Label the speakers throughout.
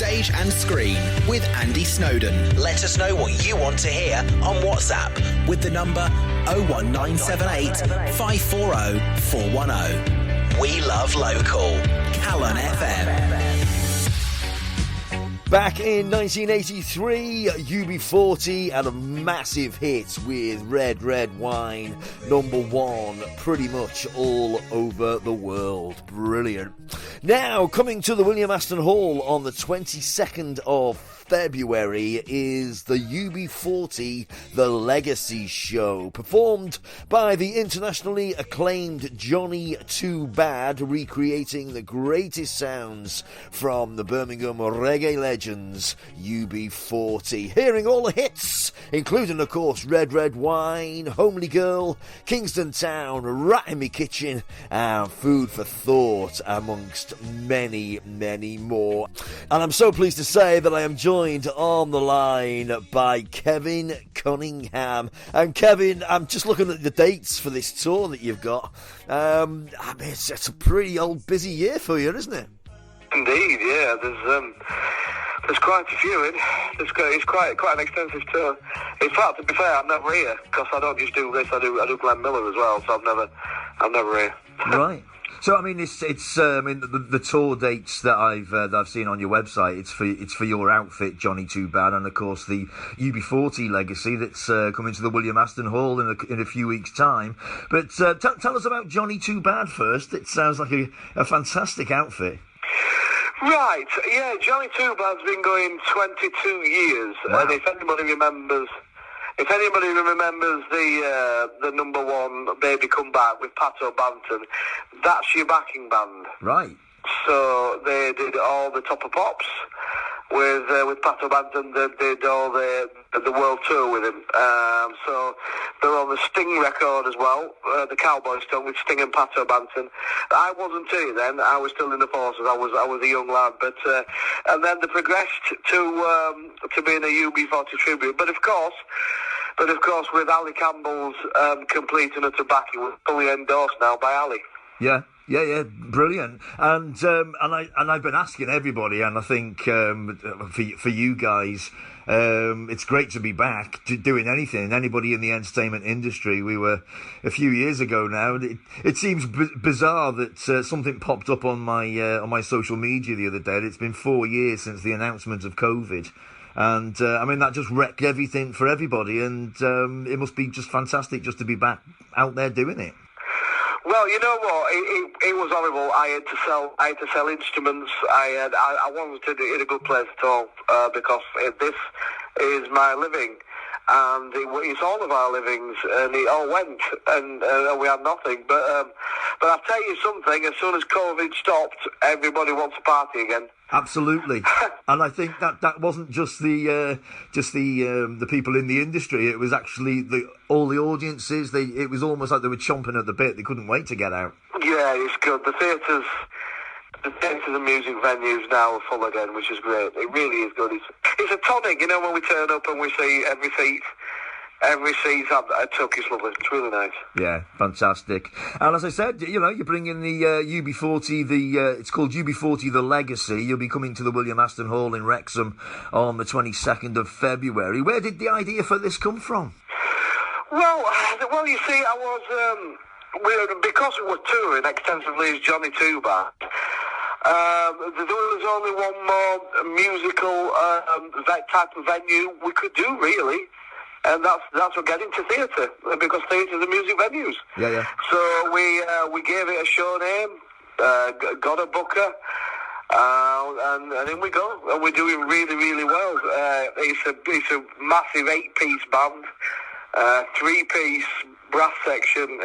Speaker 1: stage and screen with Andy Snowden. Let us know what you want to hear on WhatsApp with the number 01978 540 410. We love local. Calon FM.
Speaker 2: Back in 1983, UB40 had a massive hit with Red Red Wine, #1, pretty much all over the world. Brilliant. Now, coming to the William Aston Hall on the 22nd of February is the UB40 The Legacy Show, performed by the internationally acclaimed Johnny Too Bad, recreating the greatest sounds from the Birmingham reggae legends UB40. Hearing all the hits, including of course Red Red Wine, Homely Girl, Kingston Town, Rat in Me Kitchen and Food for Thought, amongst many, many more. And I'm so pleased to say that I am joined on the line by Kevin Cunningham. And Kevin, I'm just looking at the dates for this tour that you've got. I mean, it's a pretty old busy year for you, isn't it?
Speaker 3: Indeed, yeah. There's quite a few in. It's quite an extensive tour. In fact, to be fair, I'm never here because I don't just do this. I do Glenn Miller as well, so I'm never here.
Speaker 2: Right. So I mean, it's I mean the tour dates that I've seen on your website. It's for your outfit, Johnny Too Bad, and of course the UB40 Legacy that's coming to the William Aston Hall in a few weeks' time. But tell us about Johnny Too Bad first. It sounds like a fantastic outfit.
Speaker 3: Right, yeah. Johnny Too Bad's been going 22 years,
Speaker 2: wow.
Speaker 3: And if anybody remembers the #1 Baby Come Back with Pat O'Banton, that's your backing band.
Speaker 2: Right.
Speaker 3: So they did all the Top of Pops with Pat O'Banton. They did all the world tour with him. So they're on the Sting record as well, the Cowboy Song with Sting and Pat O'Banton. I wasn't here then. I was still in the forces. I was a young lad, but and then they progressed to being a UB40 tribute. But of course, with Ali Campbell's complete and utter backing, was fully endorsed now by Ali.
Speaker 2: Yeah, brilliant. And I've been asking everybody, and I think for you guys, it's great to be back doing anything. Anybody in the entertainment industry. We were a few years ago now. It seems bizarre that something popped up on my social media the other day. It's been 4 years since the announcement of COVID. And I mean, that just wrecked everything for everybody, and it must be just fantastic just to be back out there doing it.
Speaker 3: Well, you know what? It was horrible. I had to sell instruments. I wasn't in a good place at all because this is my living, and it's all of our livings, and it all went, and we had nothing. But I'll tell you something. As soon as COVID stopped, everybody wants to party again.
Speaker 2: Absolutely, and I think that wasn't just the people in the industry. It was actually all the audiences. It was almost like they were chomping at the bit. They couldn't wait to get out. Yeah,
Speaker 3: it's good. The theatres and music venues now are full again, which is great. It really is good. It's a tonic, you know, when we turn up and we see every seat I took is lovely. It's really nice.
Speaker 2: Yeah, fantastic. And as I said, you know, you're bringing the UB40, it's called UB40 The Legacy. You'll be coming to the William Aston Hall in Wrexham on the 22nd of February. Where did the idea for this come from?
Speaker 3: Well, you see, I was because we were touring extensively as Johnny Too Bad. There was only one more musical type of venue we could do, really. And that's what got into theatre, because theatres are music venues.
Speaker 2: Yeah.
Speaker 3: So we gave it a show name, got a booker, and in we go. And we're doing really, really well. It's a massive 8-piece band, 3-piece brass section.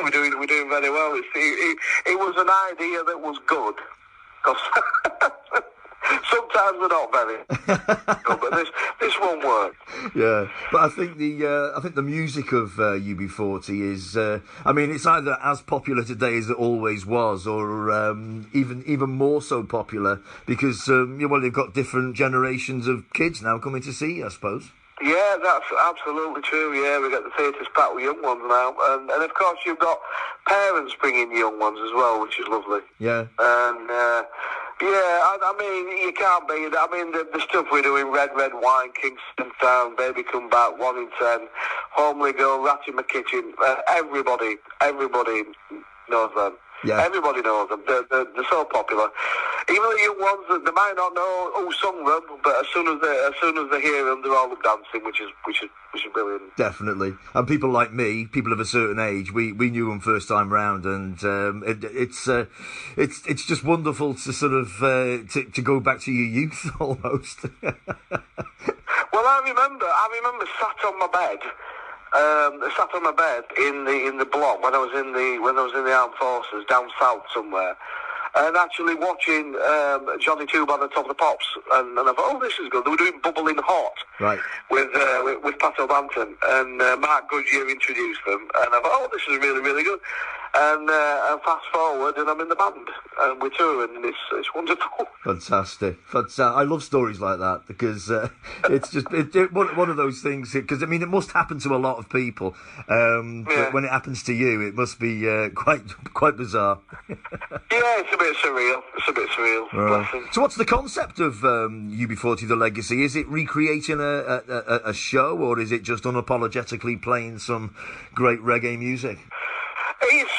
Speaker 3: We're doing very well. It was an idea that was good, because sometimes they're not very good, but this won't work.
Speaker 2: Yeah, but I think the music of UB40 is, I mean, it's either as popular today as it always was, or even more so popular, because they've got different generations of kids now coming to see you, I suppose.
Speaker 3: Yeah, that's absolutely true. Yeah, we've got the theatres packed with young ones now, and of course you've got parents bringing young ones as well, which is lovely.
Speaker 2: Yeah.
Speaker 3: And Yeah, I mean, you can't beat it. I mean, the stuff we're doing, Red Wine, Kingston Town, Baby Come Back, 1 in 10, Homely Girl, Rat in My Kitchen, everybody knows them.
Speaker 2: Yeah.
Speaker 3: Everybody knows them. They're so popular. Even the young ones, they might not know who sung them, but as soon as they hear them, they're all up dancing, which is brilliant.
Speaker 2: Definitely. And people like me, people of a certain age, we knew them first time round, and it's just wonderful to sort of to go back to your youth almost.
Speaker 3: Well, I remember sat on my bed in the block when I was in the armed forces down south somewhere, and actually watching Johnny Tube on the Top of the Pops, and I thought, oh, this is good. They were doing Bubbling Hot,
Speaker 2: right,
Speaker 3: with Pat O'Banton, and Mark Goodyear introduced them, and I thought, oh, this is really, really good. And fast forward, and I'm in the band, and we're touring, and it's wonderful.
Speaker 2: Fantastic. I love stories like that, because it's just one of those things, because I mean, it must happen to a lot of people, but when it happens to you, it must be quite bizarre.
Speaker 3: Yeah, it's a bit surreal.
Speaker 2: Right. So what's the concept of UB40 The Legacy? Is it recreating a show, or is it just unapologetically playing some great reggae music?
Speaker 3: It's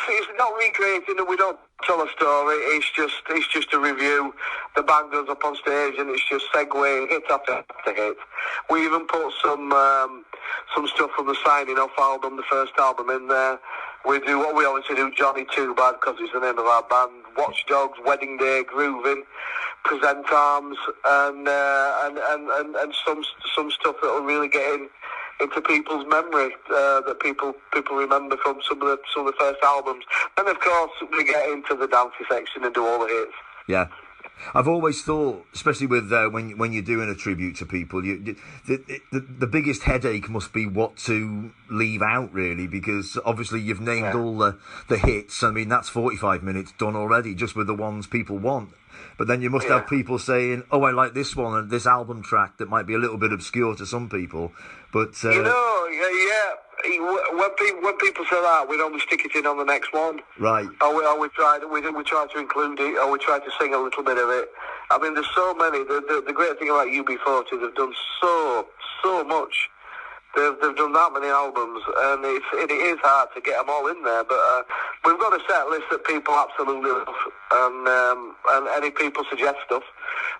Speaker 3: it's not recreating it. We don't tell a story. It's just a review. The band goes up on stage, and it's just segue hit after hit. We even put some stuff from the signing off album, the first album, in there. We do what we always do, Johnny Too Bad, because it's the name of our band. Watchdogs, Wedding Day, Grooving, Present Arms, and some stuff that will really get into people's memory, that people remember from some of the first albums. And of course, we get into the dancey section and do all the hits.
Speaker 2: Yeah. I've always thought, especially with when you're doing a tribute to people, the biggest headache must be what to leave out, really, because obviously you've named all the hits. I mean, that's 45 minutes done already, just with the ones people want. But then you must have people saying, "Oh, I like this one and this album track that might be a little bit obscure to some people." But when people say that, we normally stick it in on the next one. Right. Or we try to include it, or we try to sing a little bit of it. I mean, there's so many. The great thing about UB40, they've done so much. They've done that many albums, and it is hard to get them all in there. But we've got a set list that people absolutely love, and any people suggest stuff,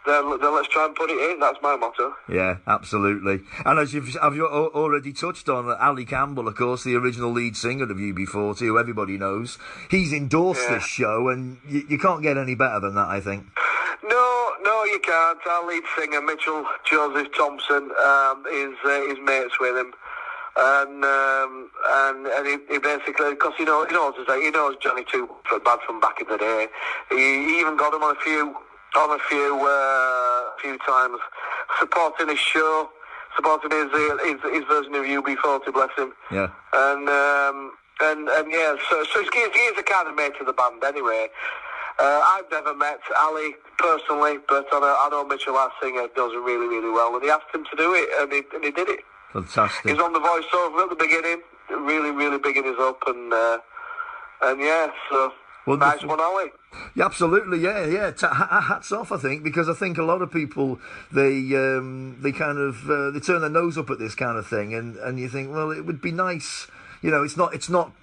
Speaker 2: then let's try and put it in. That's my motto. Yeah, absolutely. And as you've already touched on, Ali Campbell, of course, the original lead singer of UB40, who everybody knows, he's endorsed this show, and you can't get any better than that, I think. No, you can't. Our lead singer, Mitchell Joseph Thompson, is mates with him, and he basically, because he knows Johnny Too Bad from back in the day. He even got him on a few times, supporting his show, supporting his version of UB40, bless him. Yeah. And yeah, so he's a kind of mate of the band anyway. I've never met Ali personally, but I know Mitchell, our singer, does it really, really well, and he asked him to do it, and he did it. Fantastic. He's on the voiceover at the beginning, really, really bigging us up, and yeah, so wonderful. Nice one, Ali. Yeah, absolutely, yeah. Hats off, I think, because I think a lot of people they kind of they turn their nose up at this kind of thing, and you think, well, it would be nice. You know, it's not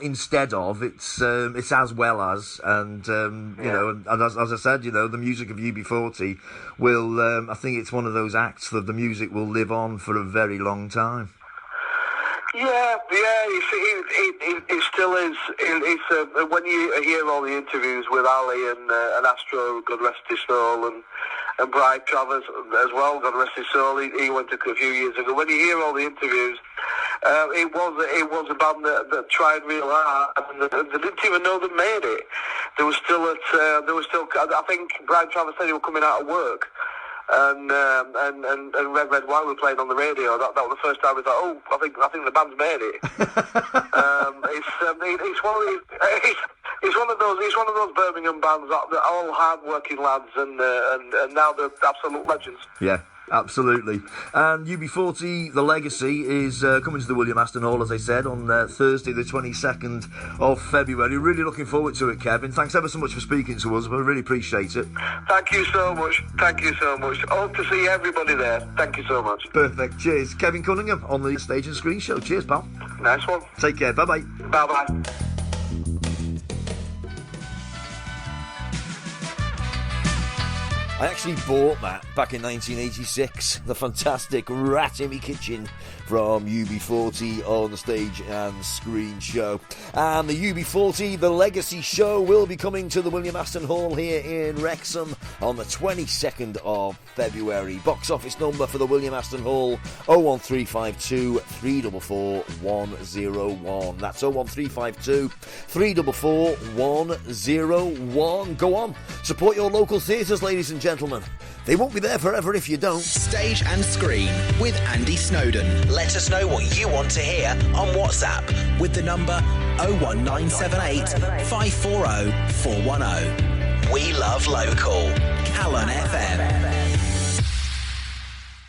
Speaker 2: instead of, it's as well as, and you know, and as I said, you know, the music of UB40 will, I think it's one of those acts that the music will live on for a very long time. Yeah, it still is. It's when you hear all the interviews with Ali and Astro, God rest his soul, and Brian Travers as well, God rest his soul. He went a few years ago. When you hear all the interviews, it was a band that tried real hard, and they didn't even know they made it. They were still. I think Brian Travers said he was coming out of work. And Red Wine were playing on the radio. That was the first time we thought, oh, I think the band's made it. It's one of those Birmingham bands that are all hard-working lads, and now they're absolute legends. Yeah, Absolutely. And UB40, the Legacy, is coming to the William Aston Hall, as I said, on Thursday the 22nd of February. Really looking forward to it, Kevin. Thanks ever so much for speaking to us. I really appreciate it.
Speaker 3: Thank you so much. Thank you so much. Hope to see everybody there. Thank you so much.
Speaker 2: Perfect. Cheers. Kevin Cunningham on the Stage and Screen Show. Cheers, pal.
Speaker 3: Nice one.
Speaker 2: Take care. Bye-bye.
Speaker 3: Bye-bye.
Speaker 2: I actually bought that back in 1986, the fantastic Rat in Me Kitchen from UB40 on the Stage and Screen Show. And the UB40, the Legacy show, will be coming to the William Aston Hall here in Wrexham on the 22nd of February. Box office number for the William Aston Hall, 01352 344 101. That's 01352 344 101. Go on, support your local theatres, ladies and gentlemen. They won't be there forever if you don't.
Speaker 1: Stage and Screen with Andy Snowden. Let us know what you want to hear on WhatsApp with the number 01978 540 410. We love local. Calon FM.